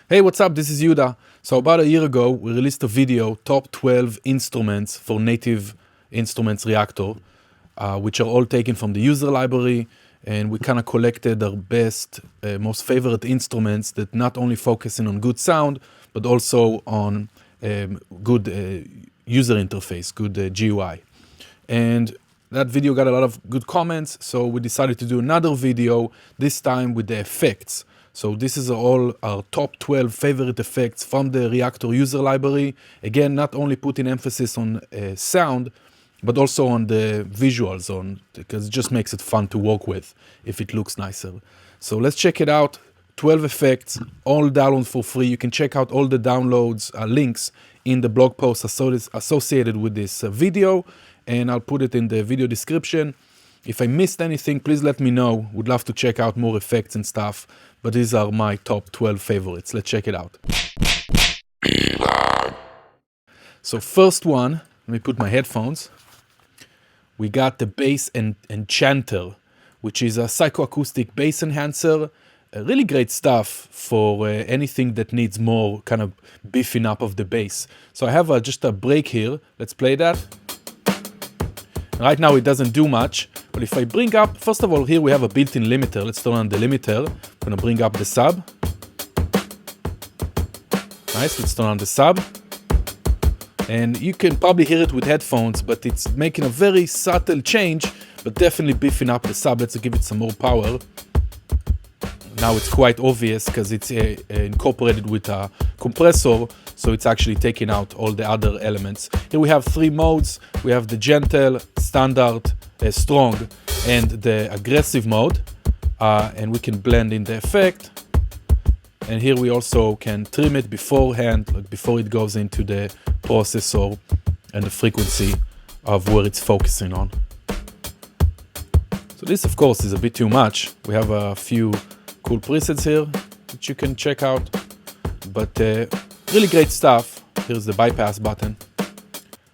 Hey, what's up? This is Yuda. So about a year ago, we released a video, top 12 instruments for native instruments Reaktor, which are all taken from the user library. And we kind of collected our best, most favorite instruments that not only focusing on good sound, but also on good user interface, good GUI. And that video got a lot of good comments, so we decided to do another video, this time with the effects. So this is all our top 12 favorite effects from the Reaktor User Library. Again, not only putting emphasis on sound, but also on the visuals, because it just makes it fun to work with if it looks nicer. So let's check it out. 12 effects, all download for free. You can check out all the downloads links in the blog post associated with this video, and I'll put it in the video description. If I missed anything, please let me know. Would love to check out more effects and stuff, but these are my top 12 favorites. Let's check it out. So first one, let me put my headphones. We got the bass Enchanter, which is a psychoacoustic bass enhancer. Really great stuff for anything that needs more kind of beefing up of the bass. So I have just a break here. Let's play that. Right now it doesn't do much, but if I bring up, first of all, here we have a built-in limiter. Let's turn on the limiter. I'm gonna bring up the sub. Nice, let's turn on the sub. And you can probably hear it with headphones, but it's making a very subtle change, but definitely beefing up the sub. Let's give it some more power. Now it's quite obvious because it's incorporated with a compressor, so it's actually taking out all the other elements. Here we have three modes. We have the gentle, standard, strong, and the aggressive mode. And we can blend in the effect. And here we also can trim it beforehand, like before it goes into the processor and the frequency of where it's focusing on. So this, of course, is a bit too much. We have a few cool presets here that you can check out, but really great stuff. Here's the bypass button.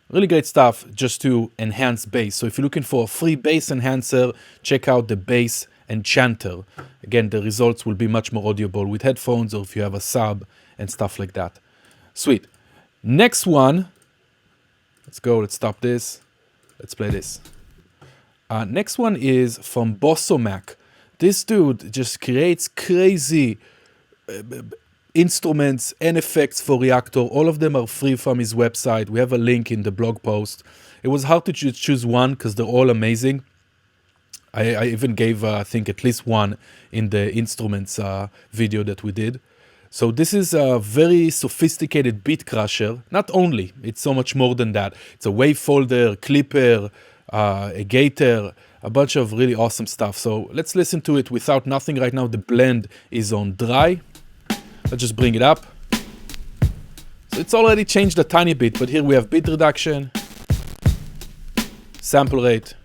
Really great stuff just to enhance bass. So if you're looking for a free bass enhancer, check out the bass Enchanter. Again, the results will be much more audible with headphones or if you have a sub and stuff like that. Sweet. Next one. Let's go. Let's stop this. Let's play this. Next one is from Bossomac. This dude just creates crazy instruments and effects for Reaktor. All of them are free from his website. We have a link in the blog post. It was hard to choose one because they're all amazing. I even gave, I think, at least one in the instruments video that we did. So this is a very sophisticated beat crusher. Not only, it's so much more than that. It's a wave folder, clipper, a gator, a bunch of really awesome stuff. So let's listen to it without nothing. Right now the blend is on dry. Let's just bring it up. So it's already changed a tiny bit, but here we have beat reduction, sample rate,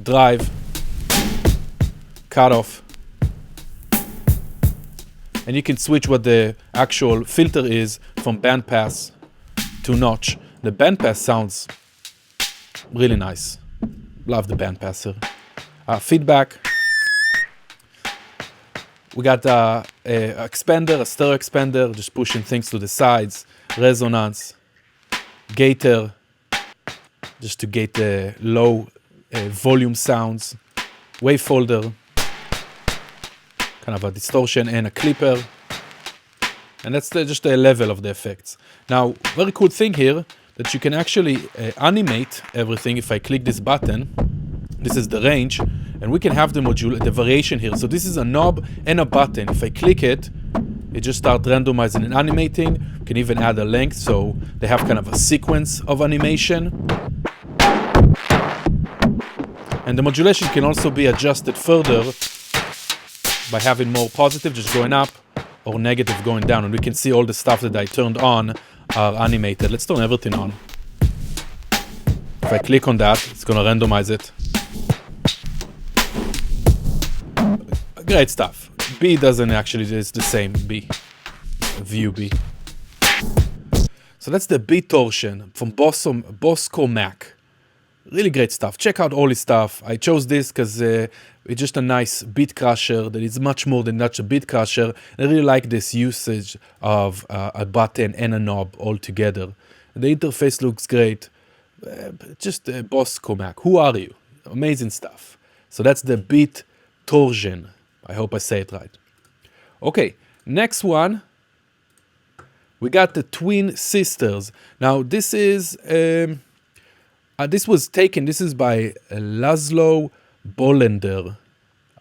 drive, cutoff. And you can switch what the actual filter is from bandpass to notch. The bandpass sounds really nice. Love the bandpasser. Feedback. We got a expander, a stereo expander, just pushing things to the sides. Resonance. Gator, just to get the low volume sounds. Wave folder. Kind of a distortion and a clipper. And that's just the level of the effects. Now, very cool thing here, that you can actually animate everything. If I click this button, this is the range, and we can have the variation here. So this is a knob and a button. If I click it, it just starts randomizing and animating. You can even add a length, so they have kind of a sequence of animation. And the modulation can also be adjusted further by having more positive, just going up, or negative going down. And we can see all the stuff that I turned on are animated. Let's turn everything on. If I click on that, it's going to randomize it. Great stuff. B doesn't actually, it's the same B. View B. So that's the B Torsion from Boscomac. Really great stuff. Check out all his stuff. I chose this because it's just a nice beat crusher that is much more than just a beat crusher. I really like this usage of a button and a knob all together. The interface looks great. Just Boss Comac. Who are you? Amazing stuff. So that's the beat Torsion. I hope I say it right. Okay, next one. We got the Twin Sisters. Now this is this was taken. This is by Laszlo Bollender.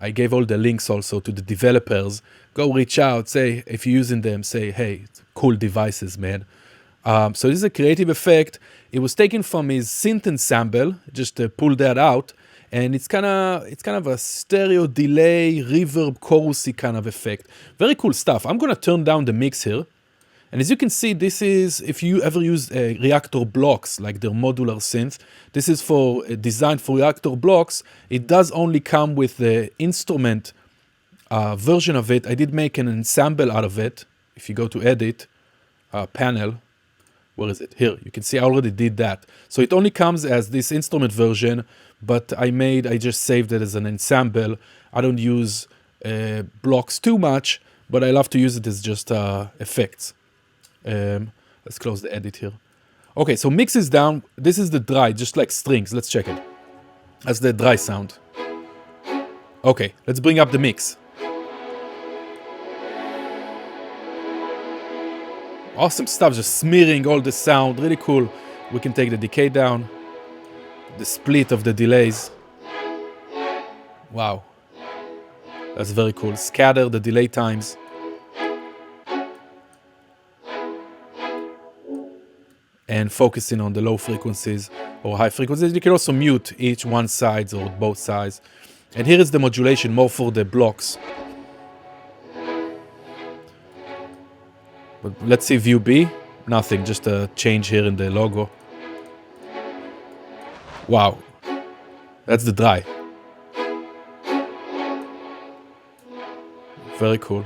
I gave all the links also to the developers. Go reach out. Say if you're using them. Say hey, it's cool devices, man. So this is a creative effect. It was taken from his synth ensemble. Just pull that out, and it's kind of a stereo delay, reverb, chorusy kind of effect. Very cool stuff. I'm gonna turn down the mix here. And as you can see, this is, if you ever use Reaktor blocks, like their modular synth, this is for designed for Reaktor blocks. It does only come with the instrument version of it. I did make an ensemble out of it. If you go to edit, panel, where is it? Here, you can see I already did that. So it only comes as this instrument version, but I just saved it as an ensemble. I don't use blocks too much, but I love to use it as just effects. Let's close the edit here. Okay, so mix is down. This is the dry, just like strings. Let's check it. That's the dry sound. Okay, let's bring up the mix. Awesome stuff, just smearing all the sound. Really cool. We can take the decay down. The split of the delays. Wow. That's very cool. Scatter the delay times. And focusing on the low frequencies or high frequencies. You can also mute each one side or both sides. And here is the modulation, more for the blocks. But let's see view B. Nothing, just a change here in the logo. Wow. That's the dry. Very cool.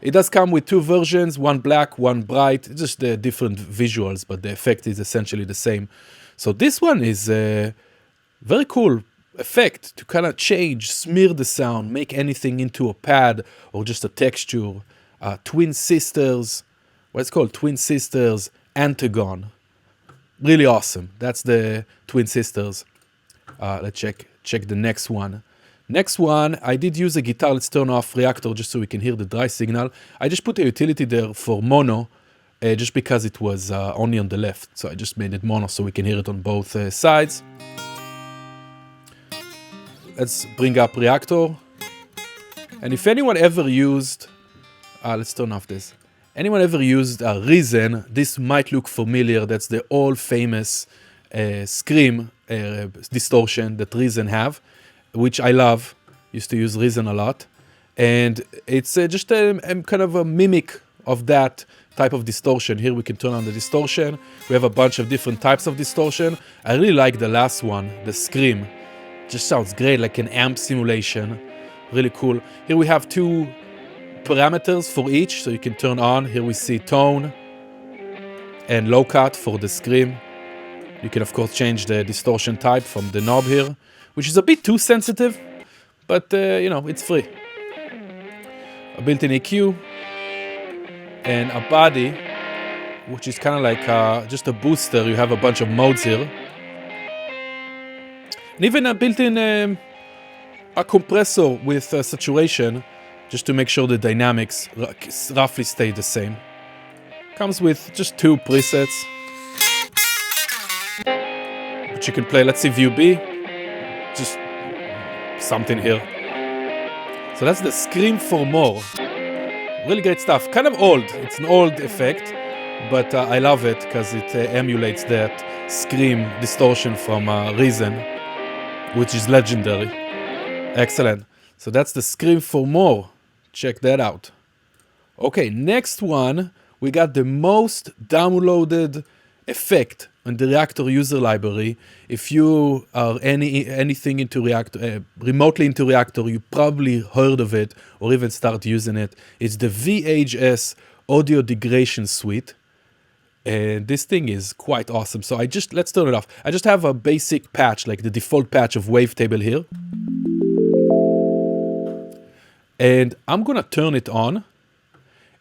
It does come with two versions, one black, one bright, just the different visuals, but the effect is essentially the same. So this one is a very cool effect to kind of change, smear the sound, make anything into a pad or just a texture. Twin Sisters, what's called Twin Sisters Antagon. Really awesome. That's the Twin Sisters. Let's check the next one. Next one, I did use a guitar. Let's turn off Reaktor just so we can hear the dry signal. I just put a utility there for mono, just because it was only on the left. So I just made it mono so we can hear it on both sides. Let's bring up Reaktor. And if anyone ever used, let's turn off this. Anyone ever used Reason, this might look familiar. That's the all famous scream distortion that Reason have, which I love. Used to use Reason a lot. And it's just a kind of a mimic of that type of distortion. Here we can turn on the distortion. We have a bunch of different types of distortion. I really like the last one, the scream. Just sounds great, like an amp simulation. Really cool. Here we have two parameters for each, so you can turn on. Here we see tone and low cut for the scream. You can of course change the distortion type from the knob here, which is a bit too sensitive, but you know, it's free. A built-in EQ and a body, which is kind of like just a booster. You have a bunch of modes here, and even a built-in a compressor with saturation, just to make sure the dynamics roughly stay the same. Comes with just two presets, which you can play. Let's see view B. Just something here. So that's the Scream for More. Really great stuff. Kind of old. It's an old effect, but I love it because it emulates that Scream distortion from Reason, which is legendary. Excellent. So that's the Scream for More. Check that out. Okay, next one, we got the most downloaded effect on the Reaktor User Library. If you are anything into Reaktor, remotely into Reaktor, you probably heard of it or even start using it. It's the VHS Audio Degradation Suite. And this thing is quite awesome. So let's turn it off. I just have a basic patch, like the default patch of wavetable here. And I'm gonna turn it on.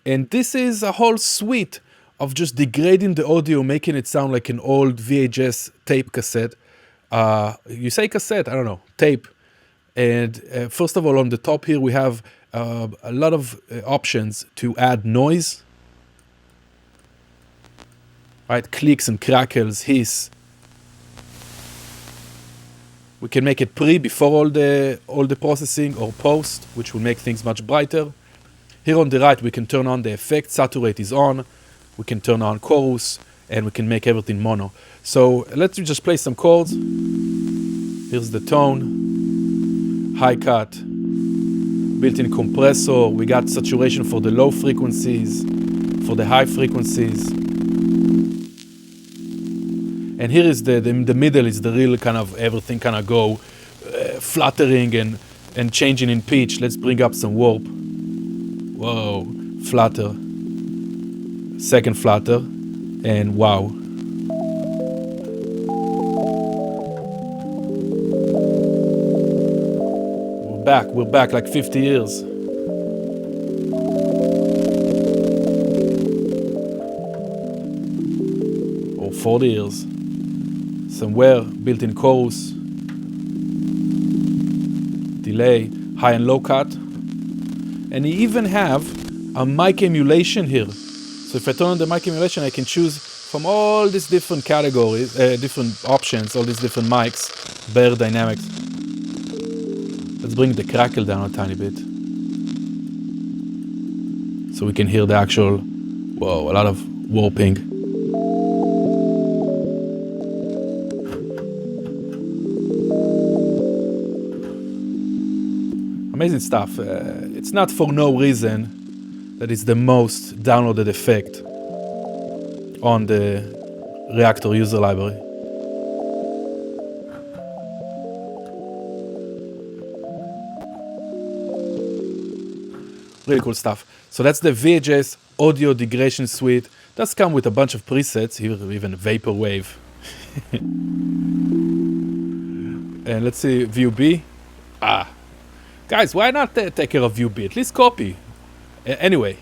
And this is a whole suite of just degrading the audio, making it sound like an old VHS tape cassette. You say cassette, I don't know, tape. And first of all, on the top here, we have a lot of options to add noise. Right, clicks and crackles, hiss. We can make it before all the processing, or post, which will make things much brighter. Here on the right, we can turn on the effect. Saturate is on. We can turn on chorus, and we can make everything mono. So let's just play some chords. Here's the tone, high cut, built-in compressor. We got saturation for the low frequencies, for the high frequencies. And here is the middle is the real kind of everything kind of go fluttering and changing in pitch. Let's bring up some warp. Whoa, flutter. Second flutter, and wow. We're back like 50 years. Or 40 years. Somewhere, built-in chorus, delay, high and low cut. And you even have a mic emulation here. So if I turn on the mic emulation, I can choose from all these different categories, different options, all these different mics, bare dynamics. Let's bring the crackle down a tiny bit. So we can hear the actual, whoa, a lot of warping. Amazing stuff. It's not for no reason that it's the most downloaded effect on the Reaktor User Library. Really cool stuff. So that's the VHS audio degradation suite. Does come with a bunch of presets, here even vaporwave. And let's see, view B. Guys, why not take care of view B? At least copy. Anyway,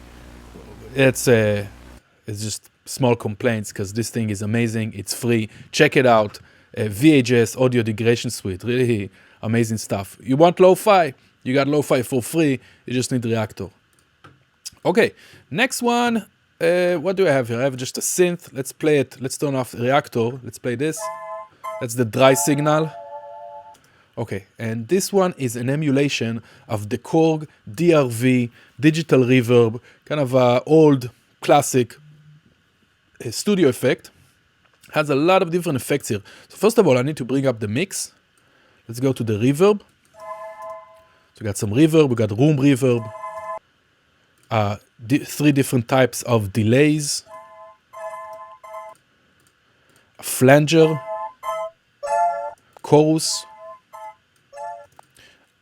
it's just small complaints because this thing is amazing. It's free. Check it out. VHS audio degradation suite. Really amazing stuff. You want lo-fi? You got lo-fi for free. You just need Reaktor. Okay, next one. What do I have here? I have just a synth. Let's play it. Let's turn off Reaktor. Let's play this. That's the dry signal. Okay, and this one is an emulation of the Korg DRV digital reverb, kind of a old classic studio effect. Has a lot of different effects here. So first of all, I need to bring up the mix. Let's go to the reverb. So we got some reverb, we got room reverb, 3 different types of delays, a flanger, chorus,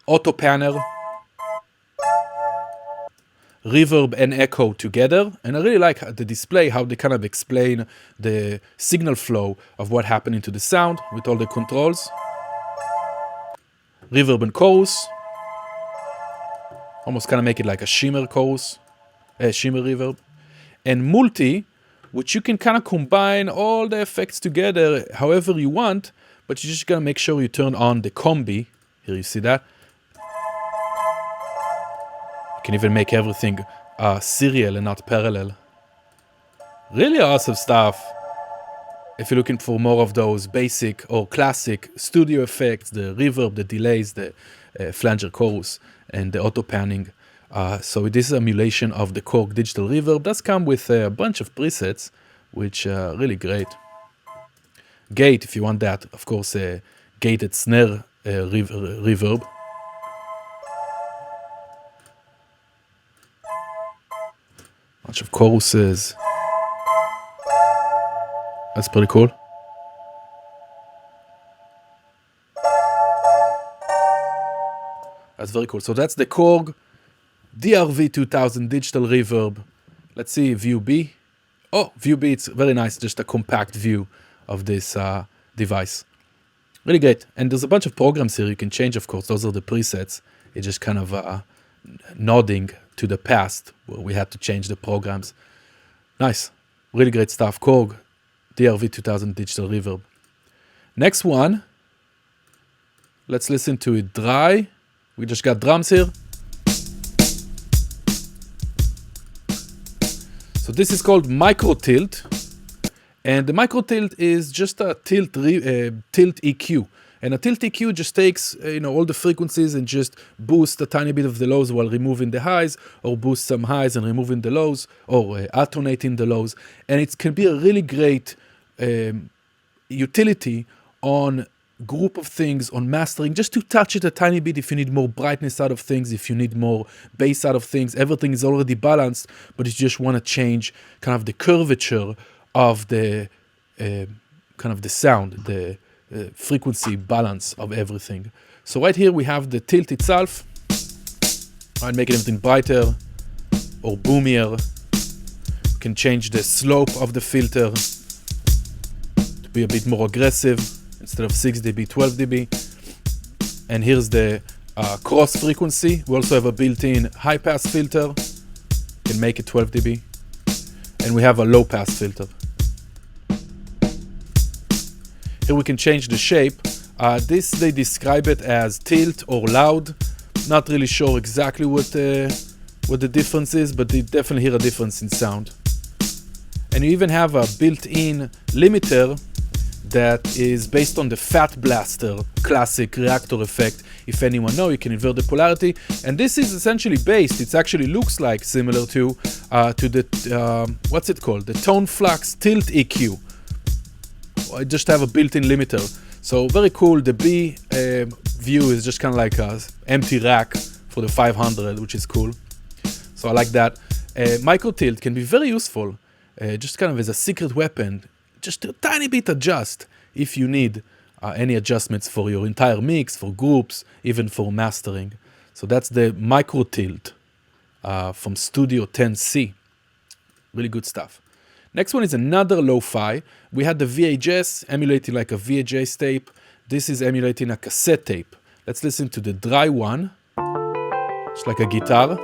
auto panner, reverb and echo together. And I really like the display, how they kind of explain the signal flow of what happened into the sound with all the controls. Reverb and chorus. Almost kind of make it like a shimmer chorus, shimmer reverb. And multi, which you can kind of combine all the effects together however you want, but you just gotta make sure you turn on the combi. Here you see that. You can even make everything serial and not parallel. Really awesome stuff. If you're looking for more of those basic or classic studio effects, the reverb, the delays, the flanger chorus, and the auto panning. So this is emulation of the Korg digital reverb. Does come with a bunch of presets, which are really great. Gate, if you want that, of course, gated snare reverb. Bunch of choruses. That's pretty cool. That's very cool. So that's the Korg DRV-2000 digital reverb. Let's see, view B. Oh, view B, it's very nice, just a compact view of this device. Really great. And there's a bunch of programs here you can change, of course. Those are the presets. It's just kind of nodding to the past where we had to change the programs. Nice. Really great stuff. Korg DRV-2000 digital reverb. Next one. Let's listen to it dry. We just got drums here. So this is called micro tilt. And the micro tilt is just a tilt EQ. And a tilt EQ just takes all the frequencies and just boosts a tiny bit of the lows while removing the highs, or boost some highs and removing the lows, or alternating the lows. And it can be a really great utility on group of things, on mastering, just to touch it a tiny bit if you need more brightness out of things, if you need more bass out of things. Everything is already balanced, but you just want to change kind of the curvature of the kind of the sound, the frequency balance of everything. So right here we have the tilt itself. I'll make everything brighter or boomier. You can change the slope of the filter to be a bit more aggressive. Instead of 6 dB, 12 dB. And here's the cross frequency. We also have a built-in high pass filter. You can make it 12 dB. And we have a low pass filter. Here we can change the shape. This, they describe it as tilt or loud. Not really sure exactly what the difference is, but they definitely hear a difference in sound. And you even have a built-in limiter that is based on the Fat Blaster classic reactor effect. If anyone knows, you can invert the polarity. And this is essentially based, it actually looks like similar to the, what's it called? The Tone Flux Tilt EQ. I just have a built-in limiter. So very cool. The B view is just kind of like an empty rack for the 500, which is cool. So I like that. Micro tilt can be very useful, just kind of as a secret weapon. Just a tiny bit adjust if you need any adjustments for your entire mix, for groups, even for mastering. So that's the micro tilt from Studio 10C. Really good stuff. Next one is another lo-fi. We had the VHS emulating like a VHS tape. This is emulating a cassette tape. Let's listen to the dry one. It's like a guitar.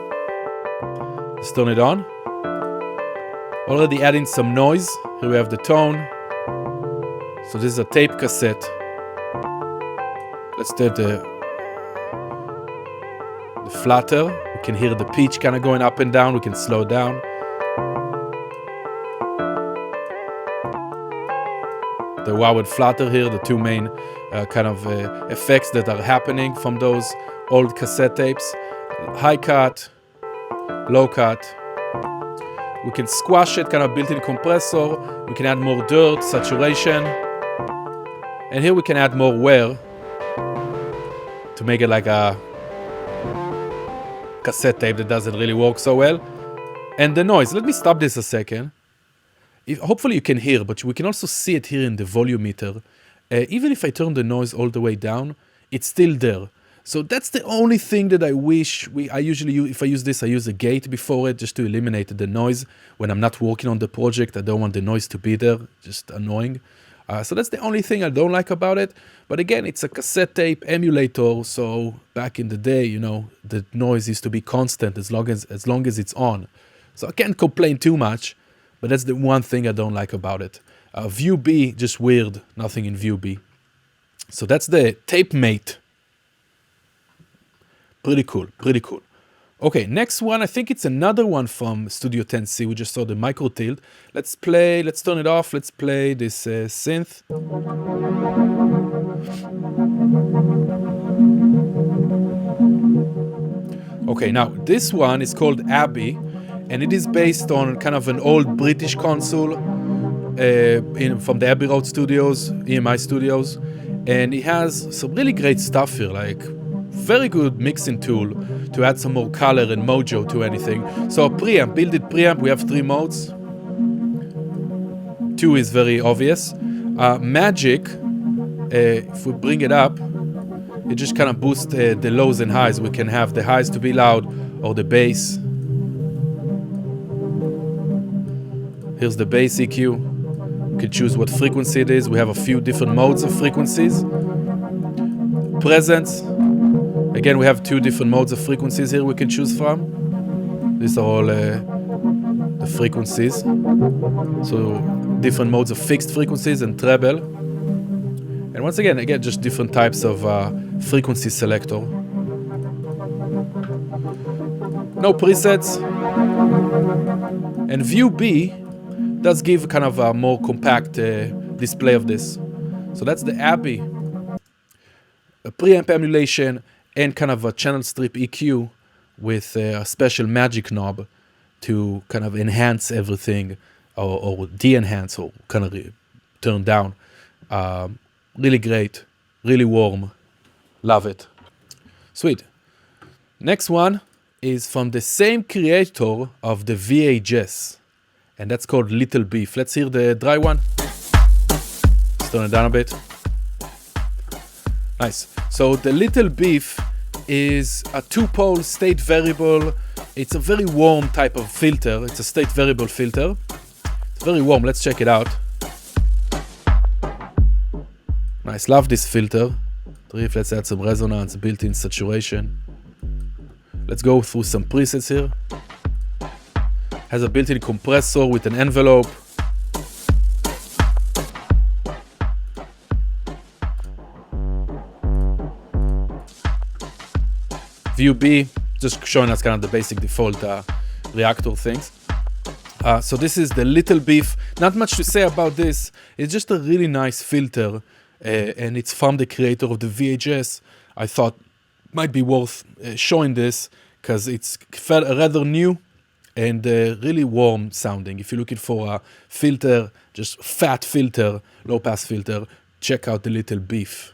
Let's turn it on. Already adding some noise. Here we have the tone. So this is a tape cassette. Let's do the flutter. We can hear the pitch kind of going up and down. We can slow down. The wow and flutter here, the two main kind of effects that are happening from those old cassette tapes. High cut, low cut. We can squash it, kind of built-in compressor. We can add more dirt, saturation. And here we can add more wear to make it like a cassette tape that doesn't really work so well. And the noise, let me stop this a second. Hopefully you can hear, but we can also see it here in the volume meter. Even if I turn the noise all the way down, it's still there. So that's the only thing that I wish I usually use. If I use this, I use a gate before it just to eliminate the noise. When I'm not working on the project, I don't want the noise to be there, just annoying. So that's the only thing I don't like about it. But again, it's a cassette tape emulator. So back in the day, the noise used to be constant as long as it's on. So I can't complain too much, but that's the one thing I don't like about it. View B, just weird, nothing in view B. So that's the tape mate. Pretty cool, pretty cool. Okay, next one, I think it's another one from Studio 10C. We just saw the micro tilt. Let's turn it off. Let's play this synth. Okay, now this one is called Abbey, and it is based on kind of an old British console from the Abbey Road Studios, EMI Studios. And it has some really great stuff here, like very good mixing tool to add some more color and mojo to anything. So preamp, built-in preamp, we have 3 modes. 2 is very obvious. Magic, if we bring it up, it just kind of boosts the lows and highs. We can have the highs to be loud or the bass. Here's the bass EQ. You can choose what frequency it is. We have a few different modes of frequencies. Presence. Again, we have 2 different modes of frequencies here we can choose from. These are all the frequencies. So different modes of fixed frequencies and treble. And once again, just different types of frequency selector. No presets. And view B does give kind of a more compact display of this. So that's the Abbey. A preamp emulation and kind of a channel strip EQ with a special magic knob to kind of enhance everything or de-enhance or kind of turn down. Really great, really warm, love it. Sweet. Next one is from the same creator of the VHS, and that's called Little Beef. Let's hear the dry one. Let's turn it down a bit. Nice. So the Little Beef is a 2-pole state variable. It's a very warm type of filter. It's a state variable filter. It's very warm. Let's check it out. Nice. Love this filter. Let's add some resonance, built-in saturation. Let's go through some presets here. Has a built-in compressor with an envelope. View B, just showing us kind of the basic default Reaktor things. So this is the Little Beef. Not much to say about this. It's just a really nice filter, and it's from the creator of the VHS. I thought might be worth showing this because it's rather new and really warm sounding. If you're looking for a filter, just fat filter, low pass filter, check out the Little Beef.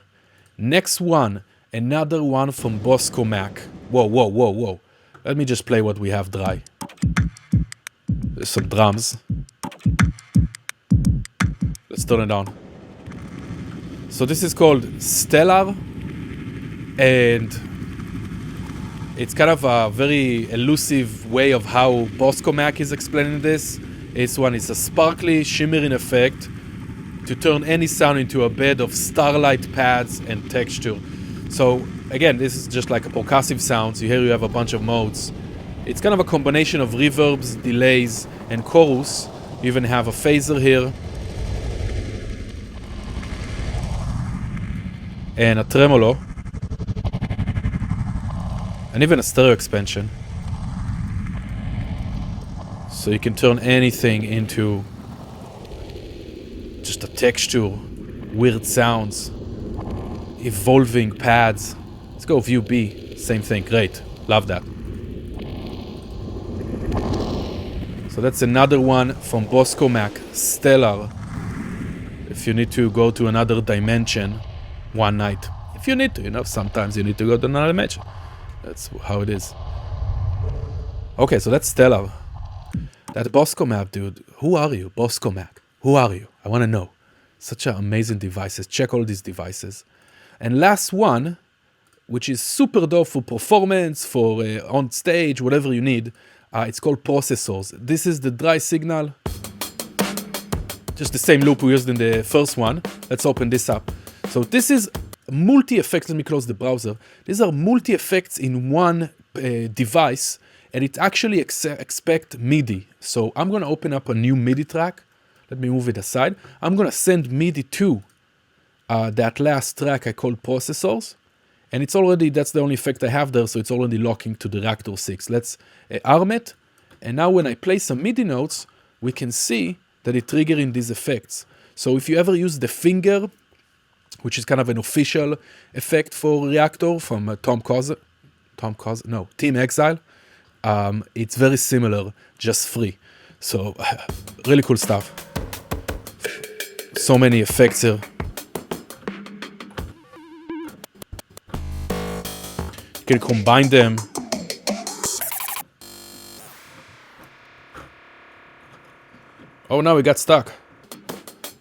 Next one. Another one from Bosco Mac. Whoa. Let me just play what we have dry. There's some drums. Let's turn it on. So this is called Stellar. And it's kind of a very elusive way of how Bosco Mac is explaining this. This one is a sparkly, shimmering effect to turn any sound into a bed of starlight pads and texture. So again, this is just like a percussive sound. So here you have a bunch of modes. It's kind of a combination of reverbs, delays, and chorus. You even have a phaser here. And a tremolo. And even a stereo expansion. So you can turn anything into just a texture, weird sounds. Evolving pads. Let's go view B. Same thing. Great. Love that. So that's another one from Bosco Mac. Stellar. If you need to go to another dimension one night. If you need to, sometimes you need to go to another dimension. That's how it is. Okay, so that's Stellar. That Bosco Mac, dude. Who are you? Bosco Mac. Who are you? I want to know. Such amazing devices. Check all these devices. And last one, which is super dope for performance, for on stage, whatever you need, it's called Processorz. This is the dry signal. Just the same loop we used in the first one. Let's open this up. So this is multi-effects. Let me close the browser. These are multi-effects in one device, and it actually expects MIDI. So I'm going to open up a new MIDI track. Let me move it aside. I'm going to send MIDI to that last track I called Processorz, and it's already, that's the only effect I have there, so it's already locking to the Reaktor 6. Let's arm it, and now when I play some MIDI notes, we can see that it's triggering these effects. So if you ever use the finger, which is kind of an official effect for Reaktor from Team Exile, it's very similar, just free. So really cool stuff. So many effects here. You can combine them. Oh, now we got stuck.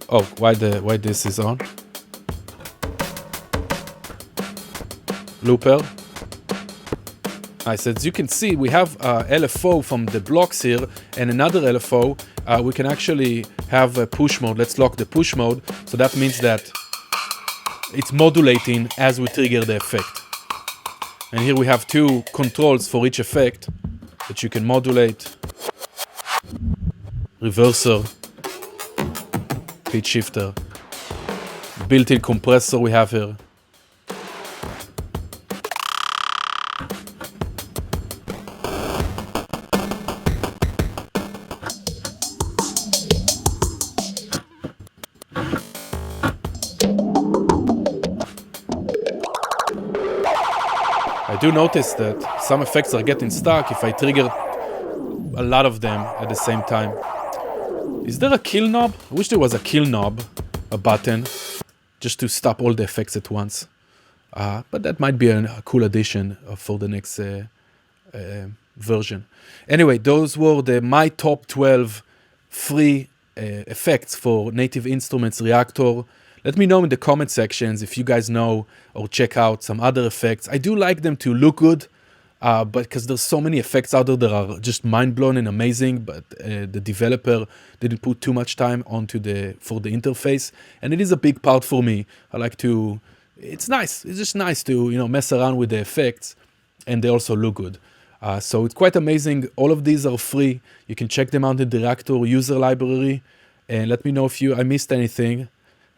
Oh, why this is on? Looper. nice. As you can see, we have LFO from the blocks here and another LFO. We can actually have a push mode. Let's lock the push mode. So that means that it's modulating as we trigger the effect. And here we have two controls for each effect that you can modulate. Reverser, pitch shifter, built-in compressor we have here. I do notice that some effects are getting stuck if I trigger a lot of them at the same time. Is there a kill knob? I wish there was a kill knob, a button, just to stop all the effects at once. But that might be a cool addition for the next version. Anyway, those were my top 12 free effects for Native Instruments Reaktor. Let me know in the comment sections if you guys know or check out some other effects. I do like them to look good, but because there's so many effects out there that are just mind-blowing and amazing, but the developer didn't put too much time for the interface, and it is a big part for me. I like to, it's nice. It's just nice to mess around with the effects, and they also look good. So it's quite amazing. All of these are free. You can check them out in the Reaktor User Library, and let me know if I missed anything.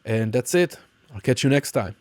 And that's it. I'll catch you next time.